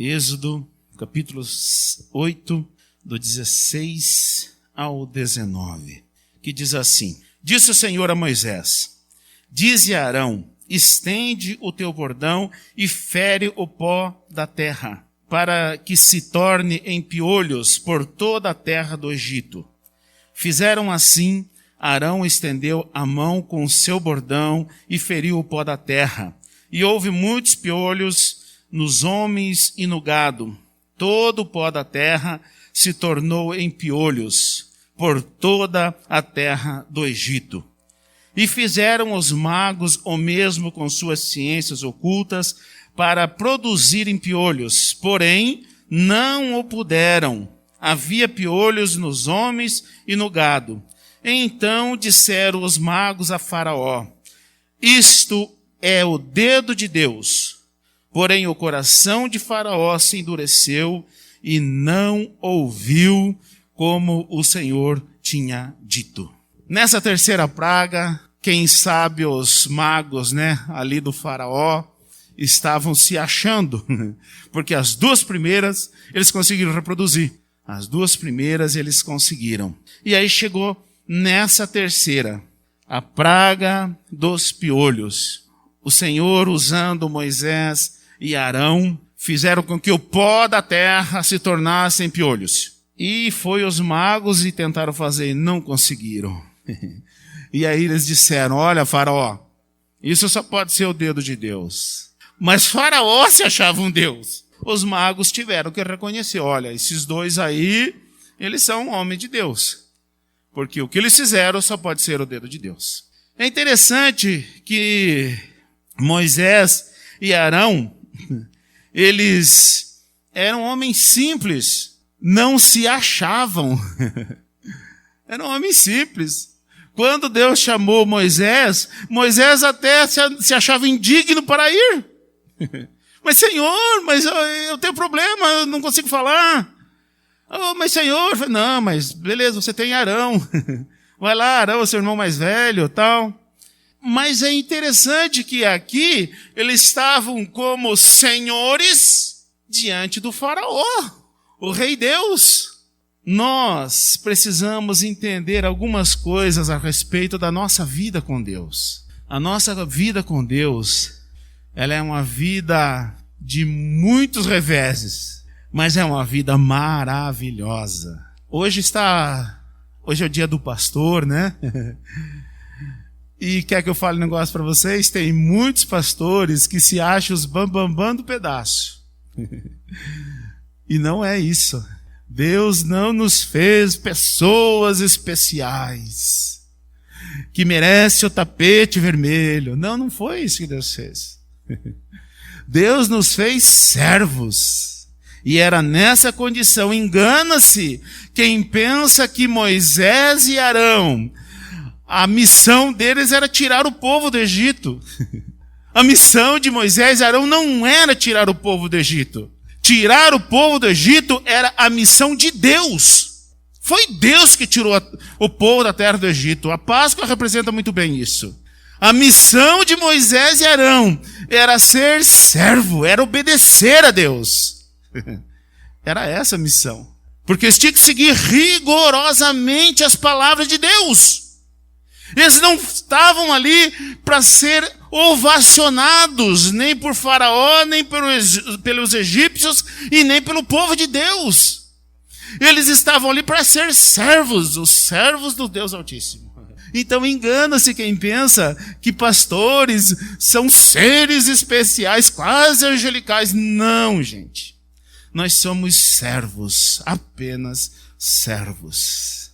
Êxodo, capítulo 8, do 16 ao 19, que diz assim: Disse o Senhor a Moisés: Dize a Arão, estende o teu bordão e fere o pó da terra, para que se torne em piolhos por toda a terra do Egito. Fizeram assim. Arão estendeu a mão com o seu bordão e feriu o pó da terra. E houve muitos piolhos nos homens e no gado. Todo o pó da terra se tornou em piolhos por toda a terra do Egito. E fizeram os magos o mesmo com suas ciências ocultas para produzirem piolhos, porém não o puderam. Havia piolhos nos homens e no gado. Então disseram os magos a Faraó: Isto é o dedo de Deus. Porém o coração de Faraó se endureceu e não ouviu como o Senhor tinha dito. Nessa terceira praga, quem sabe os magos, ali do Faraó, estavam se achando, porque as duas primeiras eles conseguiram reproduzir. As duas primeiras eles conseguiram. E aí chegou nessa terceira, a praga dos piolhos. O Senhor, usando Moisés e Arão, fizeram com que o pó da terra se tornasse em piolhos. E foi os magos e tentaram fazer e não conseguiram. E aí eles disseram: olha, Faraó, isso só pode ser o dedo de Deus. Mas Faraó se achava um Deus. Os magos tiveram que reconhecer: olha, esses dois aí, eles são homens de Deus. Porque o que eles fizeram só pode ser o dedo de Deus. É interessante que Moisés e Arão, eles eram homens simples, não se achavam. Eram homens simples. Quando Deus chamou Moisés, Moisés até se achava indigno para ir. Mas Senhor, mas eu tenho problema, eu não consigo falar. Oh, mas Senhor, não, mas beleza, você tem Arão. Vai lá, Arão, seu irmão mais velho, tal. Mas é interessante que aqui eles estavam como senhores diante do Faraó, o rei Deus. Nós precisamos entender algumas coisas a respeito da nossa vida com Deus. A nossa vida com Deus, ela é uma vida de muitos reveses, mas é uma vida maravilhosa. Hoje é o dia do pastor, E quer que eu fale um negócio para vocês? Tem muitos pastores que se acham os bambambam do pedaço. E não é isso. Deus não nos fez pessoas especiais, que merece o tapete vermelho. Não foi isso que Deus fez. Deus nos fez servos. E era nessa condição. Engana-se quem pensa que Moisés e Arão, a missão deles era tirar o povo do Egito. A missão de Moisés e Arão não era tirar o povo do Egito. Tirar o povo do Egito era a missão de Deus. Foi Deus que tirou o povo da terra do Egito. A Páscoa representa muito bem isso. A missão de Moisés e Arão era ser servo, era obedecer a Deus. Era essa a missão. Porque eles tinham que seguir rigorosamente as palavras de Deus. Eles não estavam ali para ser ovacionados, nem por Faraó, nem pelos egípcios e nem pelo povo de Deus. Eles estavam ali para ser servos, os servos do Deus Altíssimo. Então engana-se quem pensa que pastores são seres especiais, quase angelicais. Não, gente. Nós somos servos, apenas servos.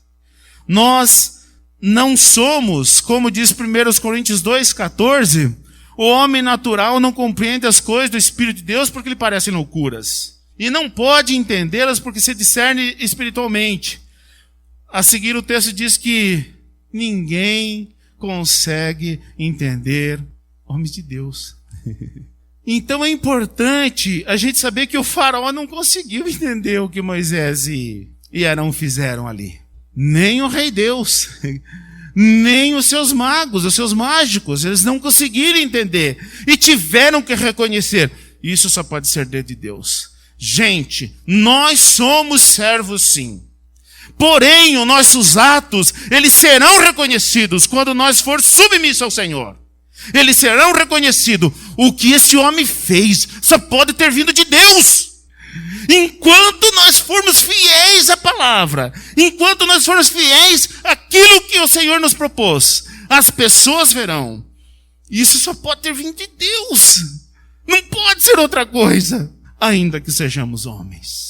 Nós não somos, como diz 1 Coríntios 2,14, o homem natural não compreende as coisas do Espírito de Deus porque lhe parecem loucuras. E não pode entendê-las porque se discerne espiritualmente. A seguir o texto diz que ninguém consegue entender homens de Deus. Então é importante a gente saber que o Faraó não conseguiu entender o que Moisés e Arão fizeram ali. Nem o rei Deus, nem os seus magos, os seus mágicos, eles não conseguiram entender. E tiveram que reconhecer, isso só pode ser dedo de Deus. Gente, nós somos servos sim. Porém, os nossos atos, eles serão reconhecidos quando nós for submissos ao Senhor. Eles serão reconhecidos. O que esse homem fez só pode ter vindo de Deus. Enquanto nós formos fiéis à palavra, enquanto nós formos fiéis àquilo que o Senhor nos propôs, as pessoas verão. Isso só pode ter vindo de Deus. Não pode ser outra coisa, ainda que sejamos homens.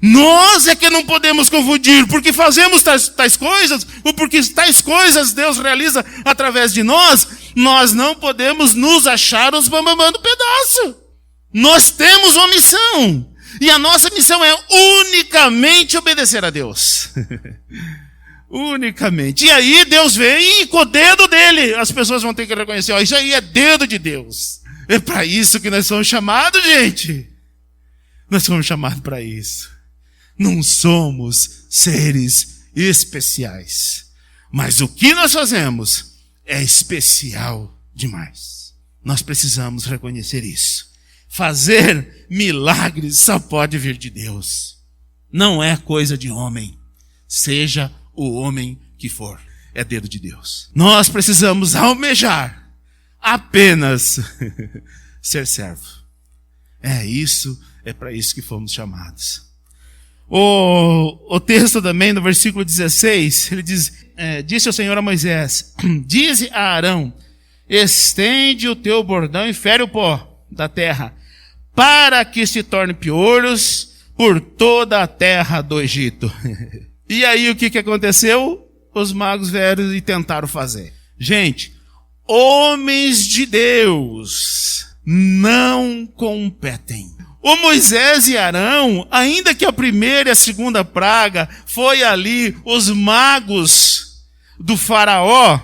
Nós é que não podemos confundir, porque fazemos tais coisas, ou porque tais coisas Deus realiza através de nós, nós não podemos nos achar os bambambam do pedaço. Nós temos uma missão. E a nossa missão é unicamente obedecer a Deus. Unicamente. E aí Deus vem e com o dedo dele, as pessoas vão ter que reconhecer, ó, isso aí é dedo de Deus. É para isso que nós somos chamados, gente. Nós somos chamados para isso. Não somos seres especiais. Mas o que nós fazemos é especial demais. Nós precisamos reconhecer isso. Fazer milagres só pode vir de Deus. Não é coisa de homem. Seja o homem que for. É dedo de Deus. Nós precisamos almejar apenas ser servo. É para isso que fomos chamados. O texto também, no versículo 16, ele diz, disse o Senhor a Moisés, dize a Arão, estende o teu bordão e fere o pó da terra, para que se torne piolhos por toda a terra do Egito. E aí o que aconteceu? Os magos vieram e tentaram fazer. Gente, homens de Deus não competem. O Moisés e Arão, ainda que a primeira e a segunda praga foi ali os magos do faraó,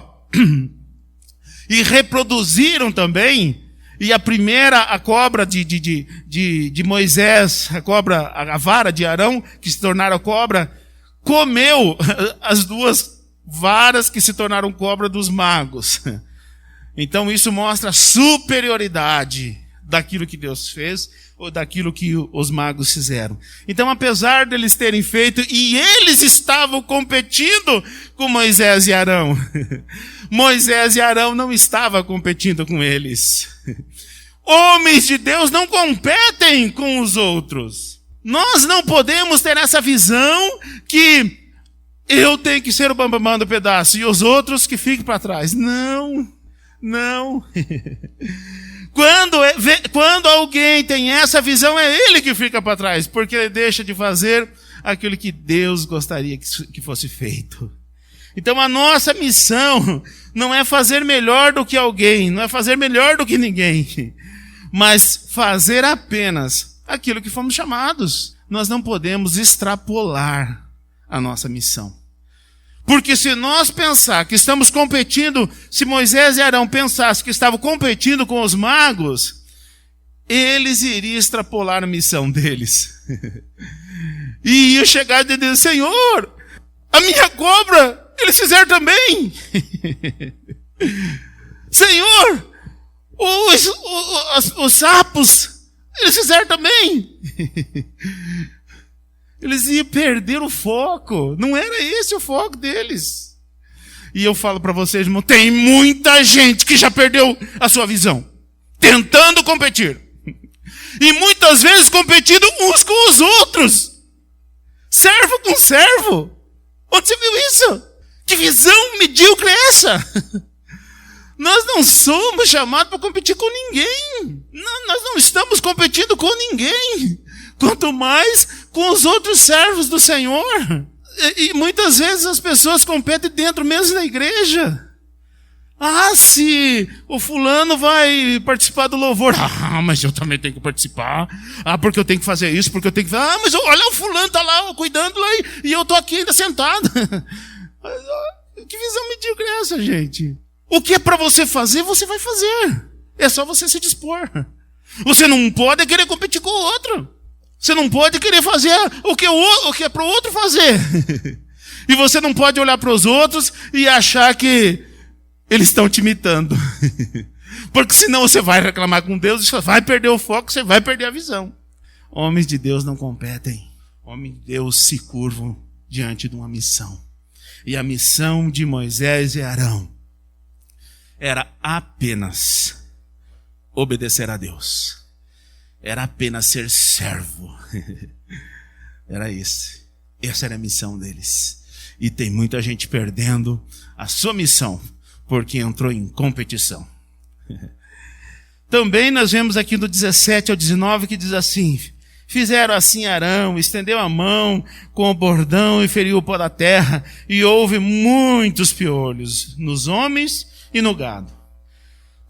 e reproduziram também, e a primeira, a cobra de Moisés, a vara de Arão, que se tornaram cobra, comeu as duas varas que se tornaram cobra dos magos. Então isso mostra a superioridade daquilo que Deus fez, ou daquilo que os magos fizeram. Então, apesar deles terem feito, e eles estavam competindo com Moisés e Arão, Moisés e Arão não estavam competindo com eles. Homens de Deus não competem com os outros. Nós não podemos ter essa visão que eu tenho que ser o bambambam do pedaço e os outros que fiquem para trás. Não. Quando alguém tem essa visão, é ele que fica para trás, porque ele deixa de fazer aquilo que Deus gostaria que fosse feito. Então a nossa missão não é fazer melhor do que alguém, não é fazer melhor do que ninguém, mas fazer apenas aquilo que fomos chamados. Nós não podemos extrapolar a nossa missão. Porque se nós pensar que estamos competindo, se Moisés e Arão pensassem que estavam competindo com os magos, eles iriam extrapolar a missão deles. E iam chegar e dizer, Senhor, a minha cobra, eles fizeram também. Senhor, os sapos, eles fizeram também. Eles iam perder o foco. Não era esse o foco deles. E eu falo para vocês, irmão, tem muita gente que já perdeu a sua visão, tentando competir. E muitas vezes competindo uns com os outros. Servo com servo. Onde você viu isso? Que visão medíocre é essa? Nós não somos chamados para competir com ninguém. Nós não estamos competindo com ninguém. Quanto mais com os outros servos do Senhor. E muitas vezes as pessoas competem dentro mesmo da igreja. Ah, se o fulano vai participar do louvor. Ah, mas eu também tenho que participar. Ah, porque eu tenho que fazer isso, porque eu tenho que... Ah, mas olha, o fulano está lá cuidando lá e eu estou aqui ainda sentado. Que visão medíocre é essa, gente? O que é para você fazer, você vai fazer. É só você se dispor. Você não pode querer competir com o outro. Você não pode querer fazer o que é para o outro fazer. E você não pode olhar para os outros e achar que eles estão te imitando. Porque senão você vai reclamar com Deus e você vai perder o foco, você vai perder a visão. Homens de Deus não competem. Homens de Deus se curvam diante de uma missão. E a missão de Moisés e Arão era apenas obedecer a Deus. Era apenas ser servo. Era isso. Essa era a missão deles. E tem muita gente perdendo a sua missão porque entrou em competição. Também nós vemos aqui do 17 ao 19 que diz assim: fizeram assim Arão, estendeu a mão com o bordão e feriu o pó da terra, e houve muitos piolhos nos homens e no gado.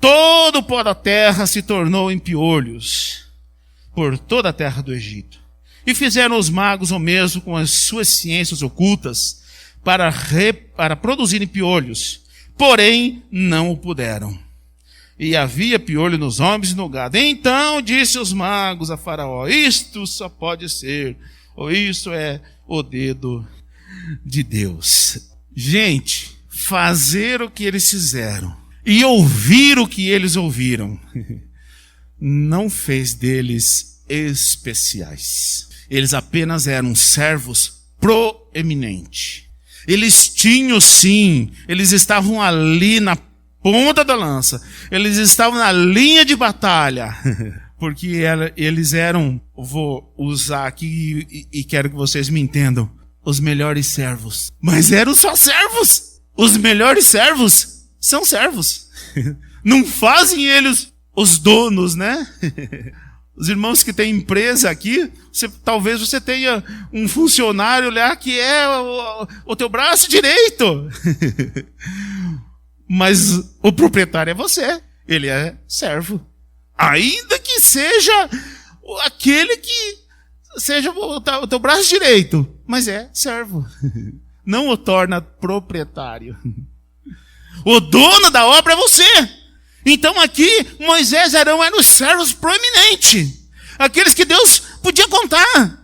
Todo o pó da terra se tornou em piolhos por toda a terra do Egito. E fizeram os magos o mesmo com as suas ciências ocultas para produzirem piolhos, porém não o puderam. E havia piolho nos homens e no gado. Então disse os magos a Faraó: isto só pode ser, ou isso é o dedo de Deus. Gente, fazer o que eles fizeram e ouvir o que eles ouviram não fez deles especiais. Eles apenas eram servos proeminentes. Eles tinham sim, eles estavam ali na ponta da lança. Eles estavam na linha de batalha. Porque eles eram, vou usar aqui e quero que vocês me entendam, os melhores servos. Mas eram só servos. Os melhores servos são servos. Não fazem eles os donos, né? Os irmãos que têm empresa aqui, talvez você tenha um funcionário lá que é o teu braço direito. Mas o proprietário é você. Ele é servo. Ainda que seja aquele que seja o teu braço direito. Mas é servo. Não o torna proprietário. O dono da obra é você. Então aqui, Moisés e Arão eram os servos proeminentes. Aqueles que Deus podia contar.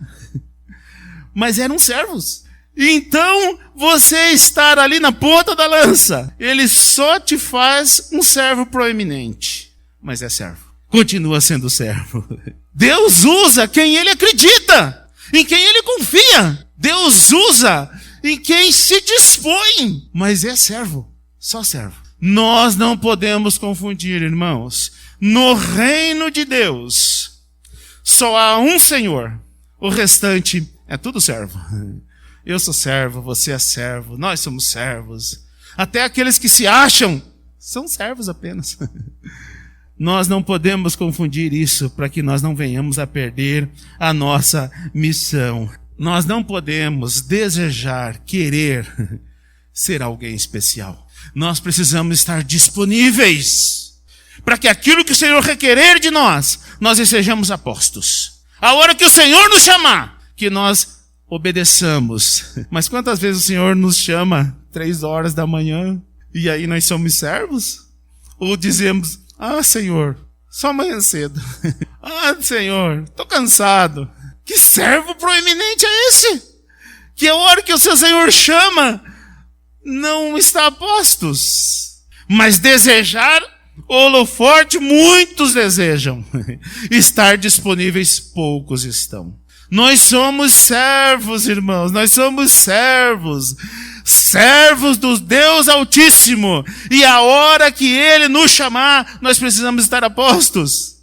Mas eram servos. Então, você estar ali na ponta da lança, ele só te faz um servo proeminente. Mas é servo. Continua sendo servo. Deus usa quem ele acredita, em quem ele confia. Deus usa em quem se dispõe. Mas é servo. Só servo. Nós não podemos confundir, irmãos. No reino de Deus, só há um Senhor. O restante é tudo servo. Eu sou servo, você é servo, nós somos servos. Até aqueles que se acham são servos apenas. Nós não podemos confundir isso para que nós não venhamos a perder a nossa missão. Nós não podemos desejar, querer ser alguém especial. Nós precisamos estar disponíveis para que aquilo que o Senhor requerer de nós estejamos a postos. A hora que o Senhor nos chamar, que nós obedeçamos. Mas quantas vezes o Senhor nos chama 3 horas da manhã e aí nós somos servos? Ou dizemos: ah, Senhor, só amanhã cedo. Ah, Senhor, estou cansado. Que servo proeminente é esse? Que a hora que o seu Senhor chama, não está a postos. Mas desejar holoforte, muitos desejam. Estar disponíveis, poucos estão. Nós somos servos, irmãos. Nós somos servos. Servos do Deus Altíssimo. E a hora que Ele nos chamar, nós precisamos estar a postos.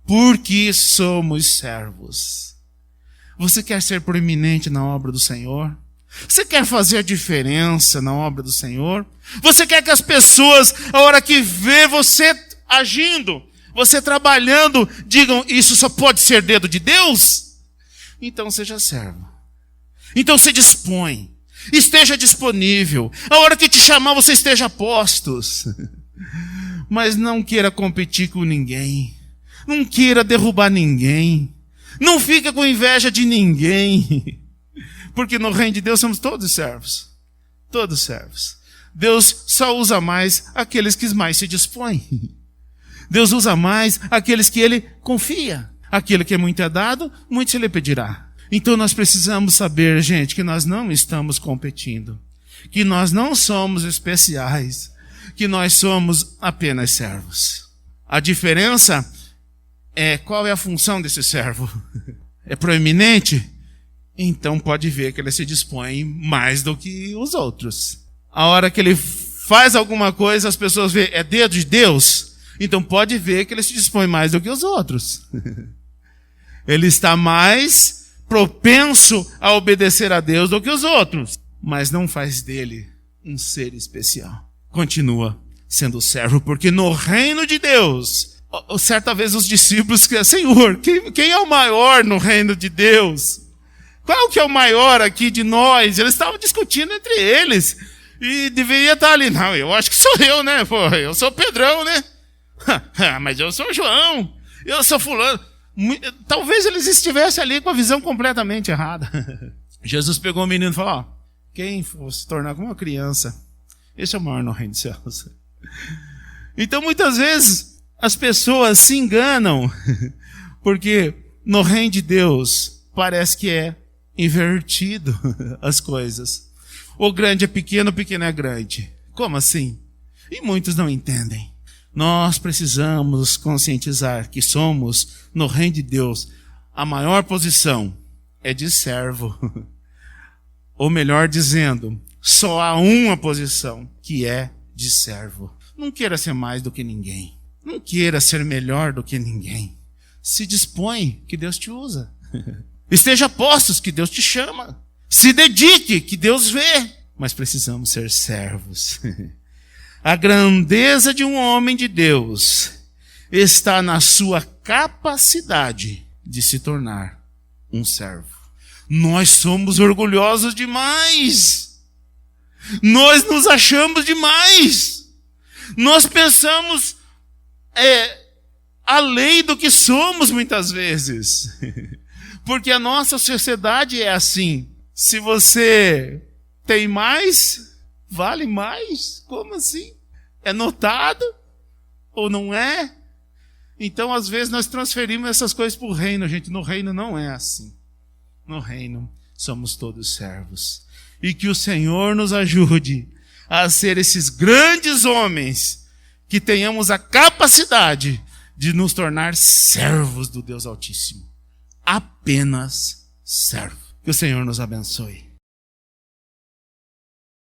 Porque somos servos. Você quer ser proeminente na obra do Senhor? Você quer fazer a diferença na obra do Senhor? Você quer que as pessoas, a hora que vê você agindo, você trabalhando, digam: isso só pode ser dedo de Deus? Então seja servo. Então se dispõe. Esteja disponível. A hora que te chamar, você esteja a postos. Mas não queira competir com ninguém. Não queira derrubar ninguém. Não fica com inveja de ninguém. Porque no reino de Deus somos todos servos. Todos servos. Deus só usa mais aqueles que mais se dispõem. Deus usa mais aqueles que Ele confia. Aquele que muito é dado, muito se lhe pedirá. Então nós precisamos saber, gente, que nós não estamos competindo. Que nós não somos especiais. Que nós somos apenas servos. A diferença é qual é a função desse servo. é proeminente, então pode ver que ele se dispõe mais do que os outros. A hora que ele faz alguma coisa, as pessoas veem, é dedo de Deus, então pode ver que ele se dispõe mais do que os outros. Ele está mais propenso a obedecer a Deus do que os outros, mas não faz dele um ser especial. Continua sendo servo, porque no reino de Deus, certa vez os discípulos, Senhor, quem é o maior no reino de Deus? Qual que é o maior aqui de nós? Eles estavam discutindo entre eles, e deveria estar ali, não, eu acho que sou eu, né? Pô, eu sou Pedrão, né? Mas eu sou João, eu sou fulano. Talvez eles estivessem ali com a visão completamente errada. Jesus pegou o menino e falou, ó, quem for se tornar como uma criança, esse é o maior no reino dos céus. Então muitas vezes as pessoas se enganam, porque no reino de Deus parece que é invertido as coisas. O grande é pequeno, o pequeno é grande. Como assim? E muitos não entendem. Nós precisamos conscientizar que somos, no reino de Deus, a maior posição é de servo. Ou melhor dizendo, só há uma posição, que é de servo. Não queira ser mais do que ninguém. Não queira ser melhor do que ninguém. Se dispõe, que Deus te usa. Esteja a postos, que Deus te chama. Se dedique, que Deus vê. Mas precisamos ser servos. A grandeza de um homem de Deus está na sua capacidade de se tornar um servo. Nós somos orgulhosos demais. Nós nos achamos demais. Nós pensamos além do que somos muitas vezes. Porque a nossa sociedade é assim. Se você tem mais, vale mais? Como assim? É notado ou não é? Então, às vezes, nós transferimos essas coisas para o reino, gente. No reino não é assim. No reino, somos todos servos. E que o Senhor nos ajude a ser esses grandes homens, que tenhamos a capacidade de nos tornar servos do Deus Altíssimo. Apenas servo. Que o Senhor nos abençoe.